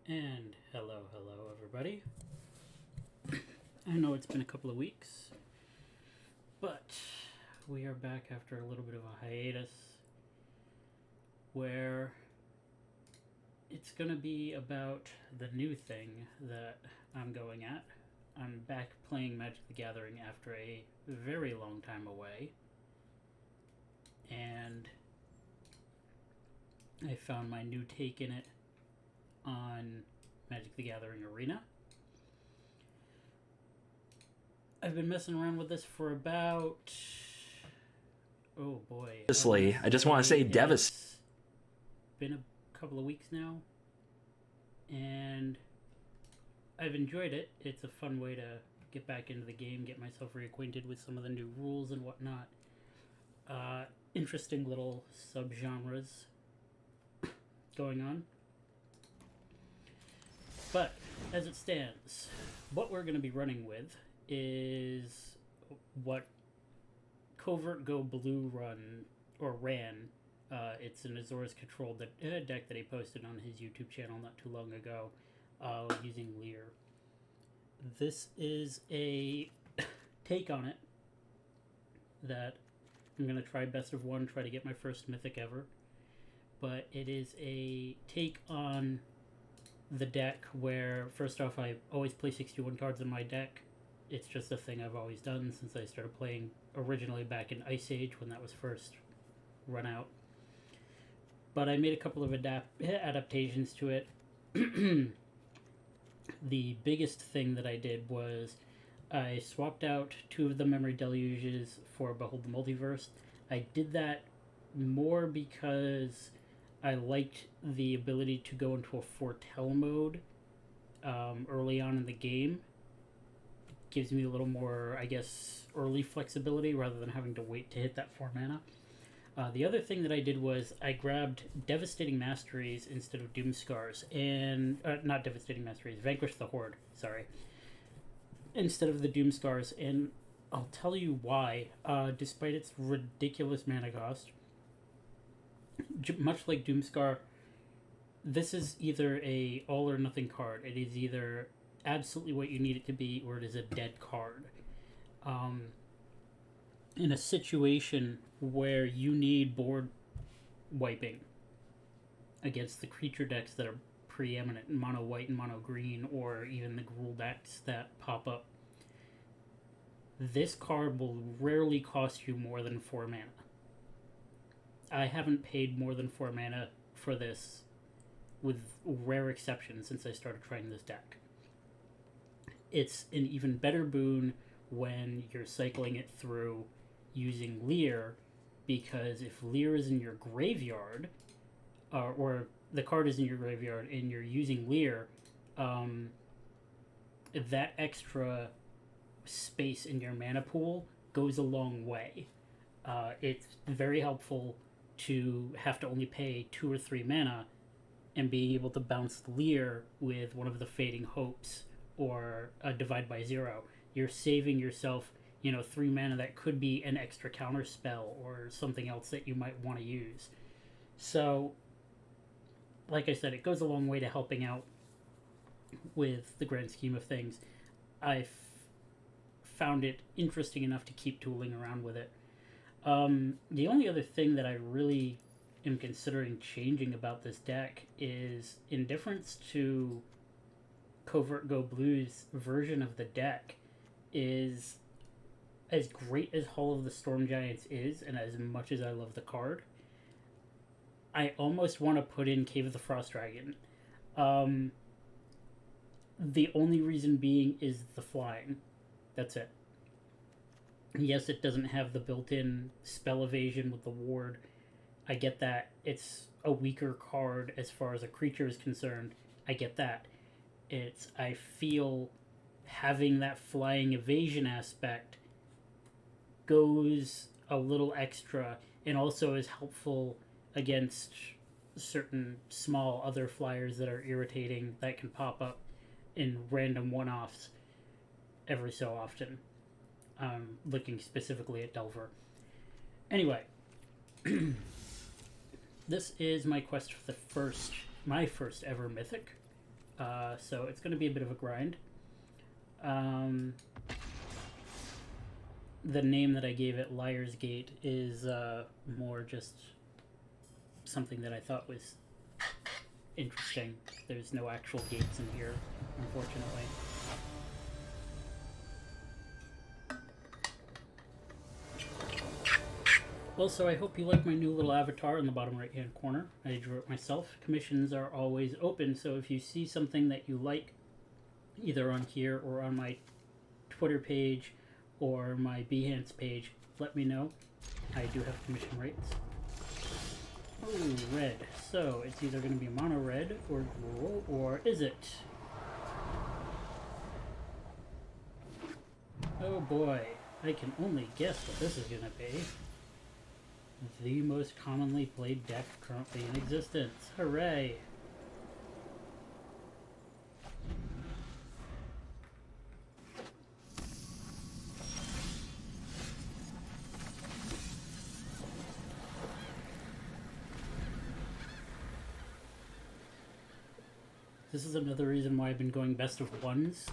And hello everybody. I know it's been a couple of weeks, but we are back after a little bit of a hiatus where it's going to be about the new thing that I'm going at. I'm back playing Magic the Gathering after a very long time away, and I found my new take in it on Magic the Gathering Arena. I've been messing around with this for about... oh boy. I just want to say devastating. It's been a couple of weeks now, and I've enjoyed it. It's a fun way to get back into the game, get myself reacquainted with some of the new rules and whatnot. Interesting little subgenres going on. But as it stands, what we're going to be running with is what Covert Go Blue ran. It's an Azorius controlled deck that he posted on his YouTube channel not too long ago using Lear. This is a take on it that I'm going to try best of one, try to get my first Mythic ever. But it is a take on the deck where, first off, I always play 61 cards in my deck. It's just a thing I've always done since I started playing originally back in Ice Age when that was first run out. But I made a couple of adaptations to it. The biggest thing that I did was I swapped out 2 of the Memory Deluges for Behold the Multiverse. I did that more because I liked the ability to go into a foretell mode early on in the game. It gives me a little more, I guess, early flexibility rather than having to wait to hit that 4 mana. The other thing that I did was I grabbed Devastating Masteries instead of Doomskars, and not Devastating Masteries, Vanquish the Horde, sorry, instead of the Doomskars, and I'll tell you why. Despite its ridiculous mana cost, much like Doomskar, this is either a all or nothing card. It is either absolutely what you need it to be, or it is a dead card. In a situation where you need board wiping against the creature decks that are preeminent in mono white and mono green, or even the Gruul decks that pop up, this card will rarely cost you more than 4 mana. I haven't paid more than 4 mana for this, with rare exceptions, since I started trying this deck. It's an even better boon when you're cycling it through using Lear, because if Lear is in your graveyard, or the card is in your graveyard and you're using Lear, that extra space in your mana pool goes a long way. It's very helpful to have to only pay 2 or 3 mana and being able to bounce Lear with one of the Fading Hopes or a Divide by Zero. You're saving yourself 3 mana that could be an extra counter spell or something else that you might want to use. So, like I said, it goes a long way to helping out with the grand scheme of things. I found it interesting enough to keep tooling around with it. The only other thing that I really am considering changing about this deck is, in difference to Covert Go Blue's version of the deck, is as great as Hall of the Storm Giants is, and as much as I love the card, I almost want to put in Cave of the Frost Dragon. The only reason being is the flying. That's it. Yes, it doesn't have the built-in spell evasion with the ward. I get that. It's a weaker card as far as a creature is concerned. I get that. I feel having that flying evasion aspect goes a little extra and also is helpful against certain small other flyers that are irritating that can pop up in random one-offs every so often. Looking specifically at Delver. Anyway, this is my quest for my first ever Mythic. So it's going to be a bit of a grind. The name that I gave it, Liar's Gate, is more just something that I thought was interesting. There's no actual gates in here, unfortunately. Also, I hope you like my new little avatar in the bottom right hand corner. I drew it myself. Commissions are always open, so if you see something that you like, either on here or on my Twitter page or my Behance page, let me know. I do have commission rates. Oh, red. So it's either going to be mono red or dual, or is it? Oh boy, I can only guess what this is going to be. The most commonly played deck currently in existence. Hooray! This is another reason why I've been going best of ones.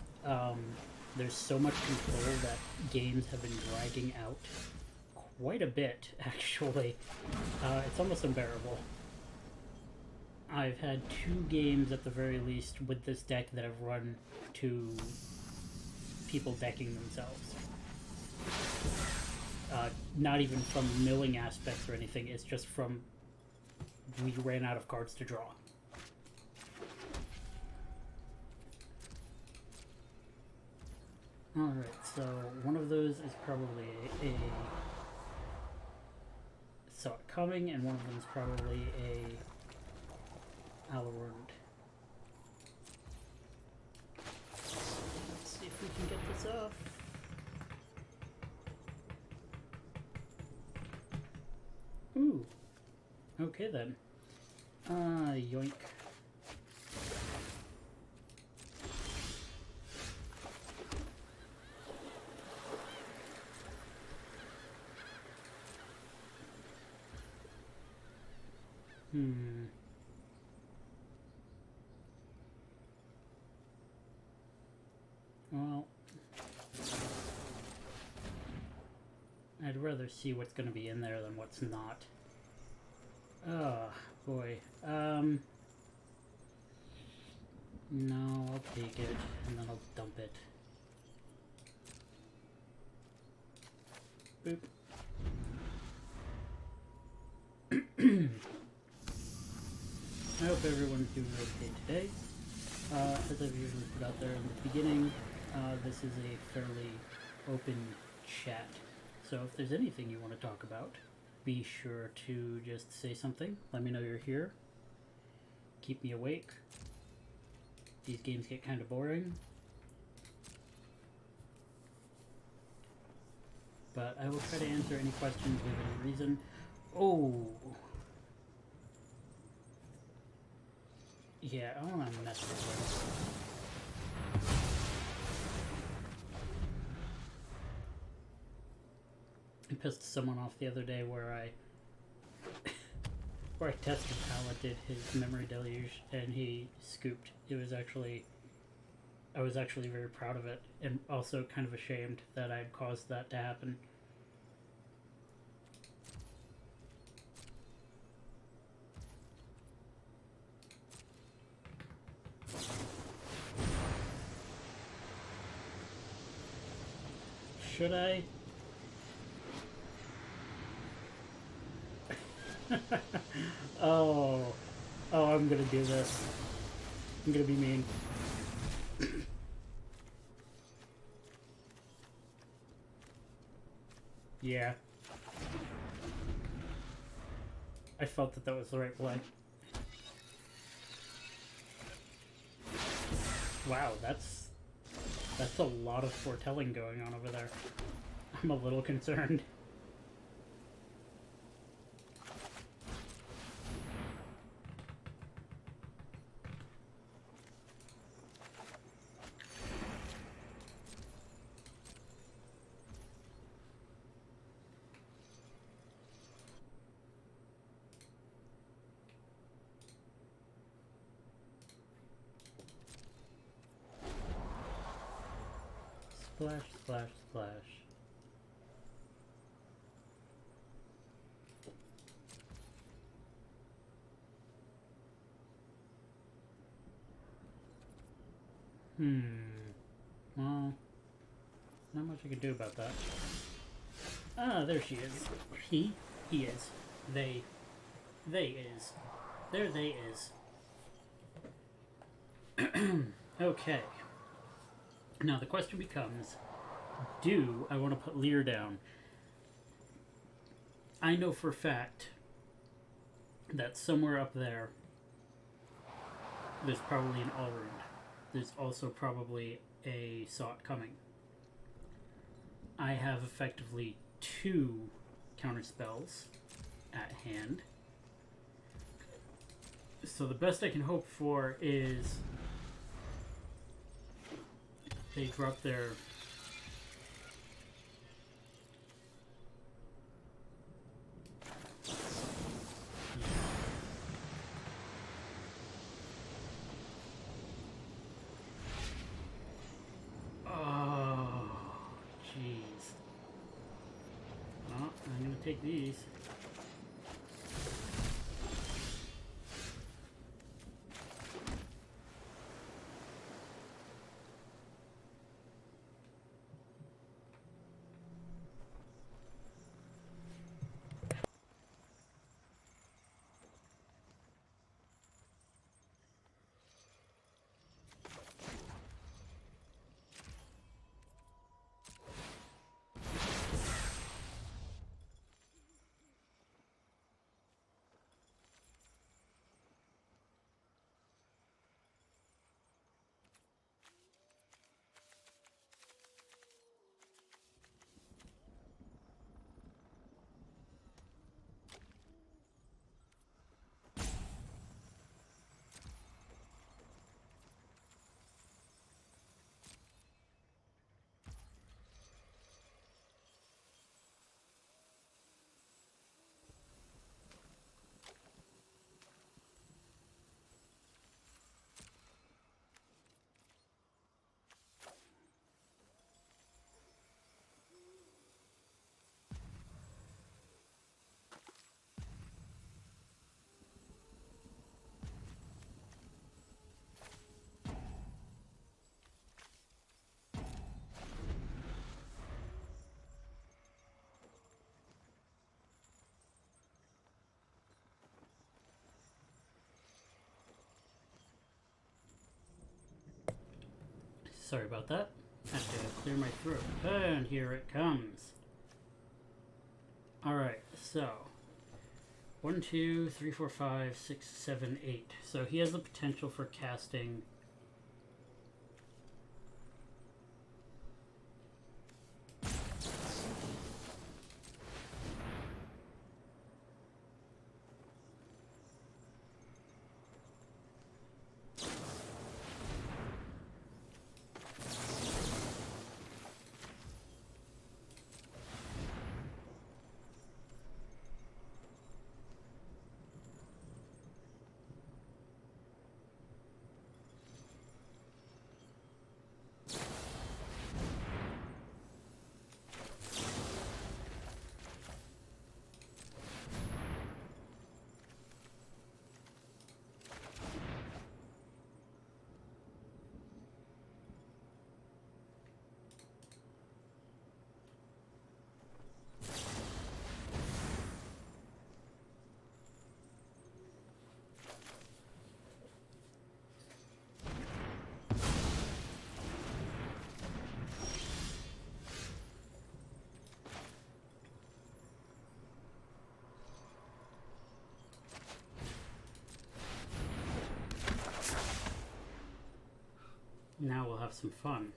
There's so much control that games have been dragging out quite a bit, actually. It's almost unbearable. I've had 2 games at the very least with this deck that have run to people decking themselves. Not even from milling aspects or anything, it's just from we ran out of cards to draw. Alright, so one of those is probably a saw it coming, and one of them is probably a Alorund. Let's see if we can get this off. Ooh. Okay then. Yoink. Well, I'd rather see what's going to be in there than what's not. Oh, boy. No, I'll take it, and then I'll dump it. Boop. I hope everyone's doing okay today. As I've usually put out there in the beginning, this is a fairly open chat. So if there's anything you want to talk about, be sure to just say something. Let me know you're here. Keep me awake. These games get kind of boring. But I will try to answer any questions within reason. Oh! Yeah, I want to mess with it. I pissed someone off the other day where I tested Paladin his memory deluge and he scooped. It was actually, I was actually very proud of it and also kind of ashamed that I'd caused that to happen. Should I? Oh, I'm gonna do this. I'm gonna be mean. Yeah. I felt that was the right play. Wow, that's a lot of foretelling going on over there. I'm a little concerned. Splash, splash, splash. Well, not much I can do about that. Ah, there she is. He is. They is. There they is. Okay. Now the question becomes, do I want to put Lear down? I know for a fact that somewhere up there, there's probably an Allrund. There's also probably a Sot coming. I have effectively 2 counter spells at hand. So the best I can hope for is they drop their take these. Sorry about that. Had to clear my throat. And here it comes. Alright, so 1, 2, 3, 4, 5, 6, 7, 8. So he has the potential for casting Now we'll have some fun.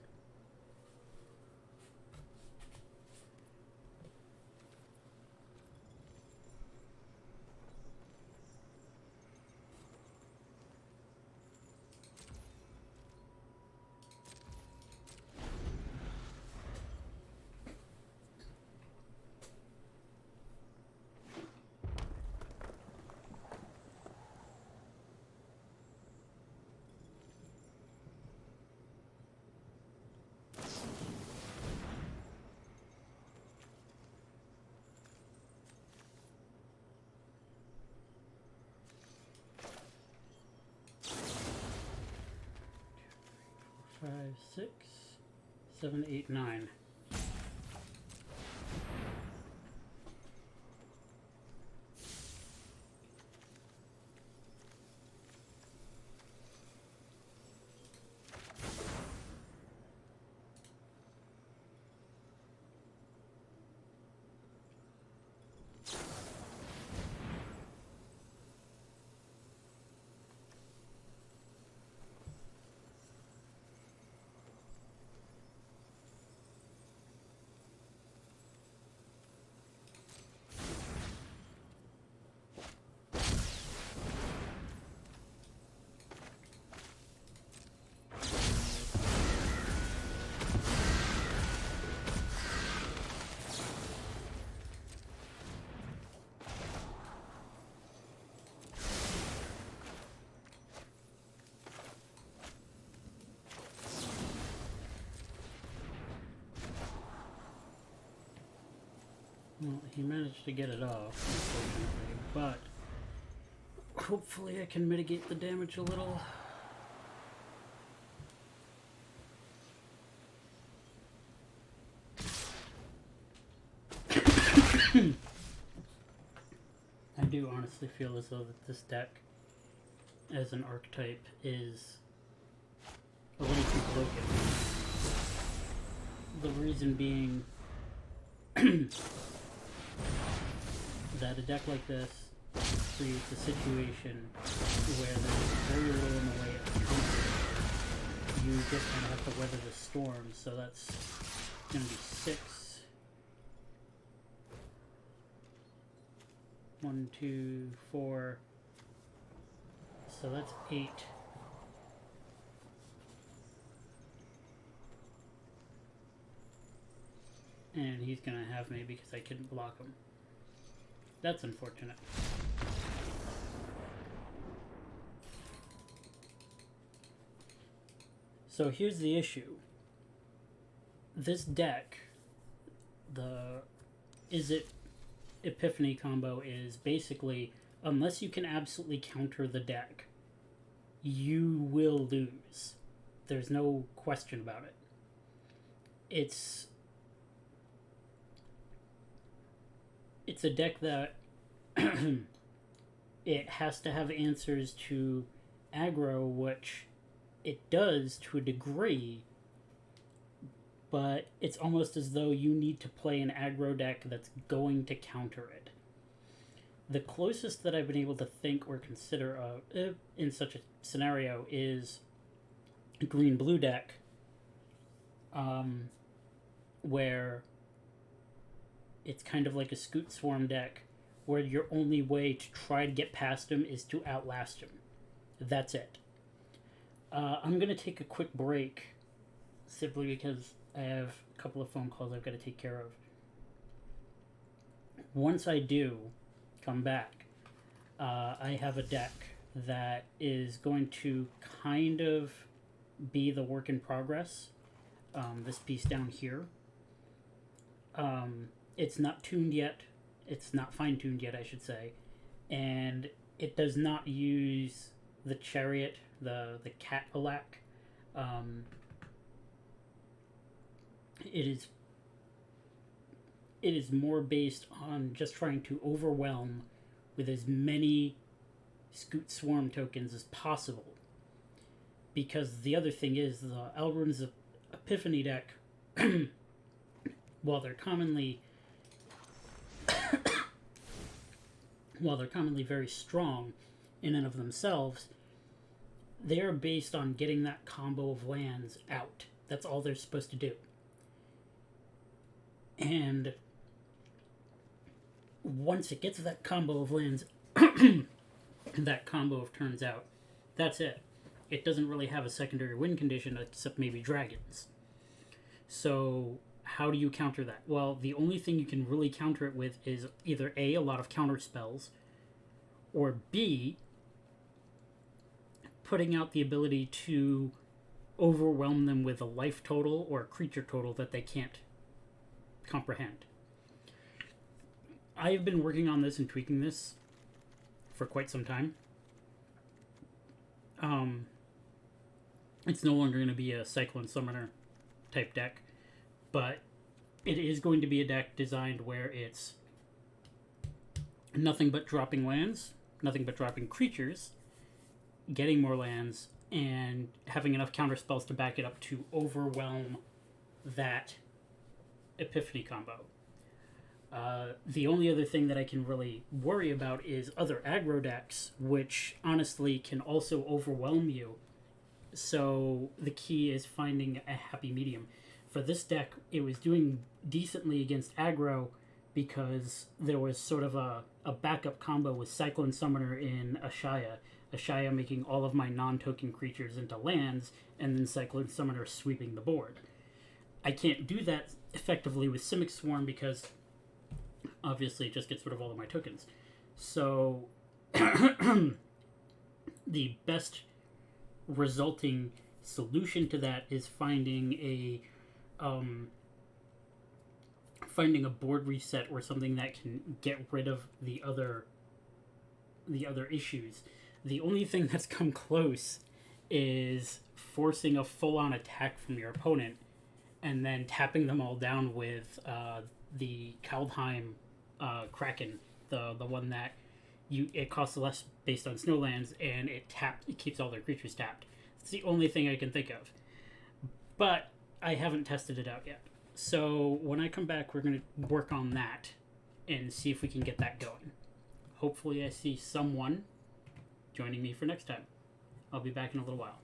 5, 6, 7, 8, 9. Well, he managed to get it off, unfortunately, but hopefully I can mitigate the damage a little. I do honestly feel as though that this deck, as an archetype, is a little too broken. The reason being that a deck like this creates a situation where there's very little in the way of counter. You just kind of have to weather the storm, so that's going to be 6. 1, 2, 4. So that's 8. And he's going to have me because I couldn't block him. That's unfortunate. So here's the issue. This deck, the Is It Epiphany combo is basically, unless you can absolutely counter the deck, you will lose. There's no question about it. It's a deck that it has to have answers to aggro, which it does to a degree, but it's almost as though you need to play an aggro deck that's going to counter it. The closest that I've been able to think or consider in such a scenario is a green-blue deck, where it's kind of like a Scoot Swarm deck, where your only way to try to get past him is to outlast him. That's it. I'm going to take a quick break, simply because I have a couple of phone calls I've got to take care of. Once I do come back, I have a deck that is going to kind of be the work in progress. This piece down here. It's not tuned yet. It's not fine-tuned yet, I should say. And it does not use the Chariot, the Cadillac. It is more based on just trying to overwhelm with as many Scoot Swarm tokens as possible. Because the other thing is, the Alrund's Epiphany deck, while they're commonly very strong in and of themselves, they are based on getting that combo of lands out. That's all they're supposed to do. And once it gets that combo of lands, that combo of turns out, that's it. It doesn't really have a secondary win condition except maybe dragons. So how do you counter that? Well, the only thing you can really counter it with is either A, a lot of counter spells, or B, putting out the ability to overwhelm them with a life total or a creature total that they can't comprehend. I have been working on this and tweaking this for quite some time. It's no longer going to be a Cyclone Summoner type deck, but it is going to be a deck designed where it's nothing but dropping lands, nothing but dropping creatures, getting more lands, and having enough counter spells to back it up to overwhelm that Epiphany combo. The only other thing that I can really worry about is other aggro decks, which honestly can also overwhelm you. So the key is finding a happy medium. For this deck, it was doing decently against aggro because there was sort of a backup combo with Cyclone Summoner in Ashaya making all of my non-token creatures into lands, and then Cyclone Summoner sweeping the board. I can't do that effectively with Simic Swarm because obviously it just gets rid of all of my tokens. So the best resulting solution to that is finding a board reset or something that can get rid of the other issues. The only thing that's come close is forcing a full-on attack from your opponent and then tapping them all down with the Kaldheim Kraken, the one that it costs less based on snowlands, and it keeps all their creatures tapped. It's the only thing I can think of. But I haven't tested it out yet. So when I come back, we're going to work on that and see if we can get that going. Hopefully I see someone joining me for next time. I'll be back in a little while.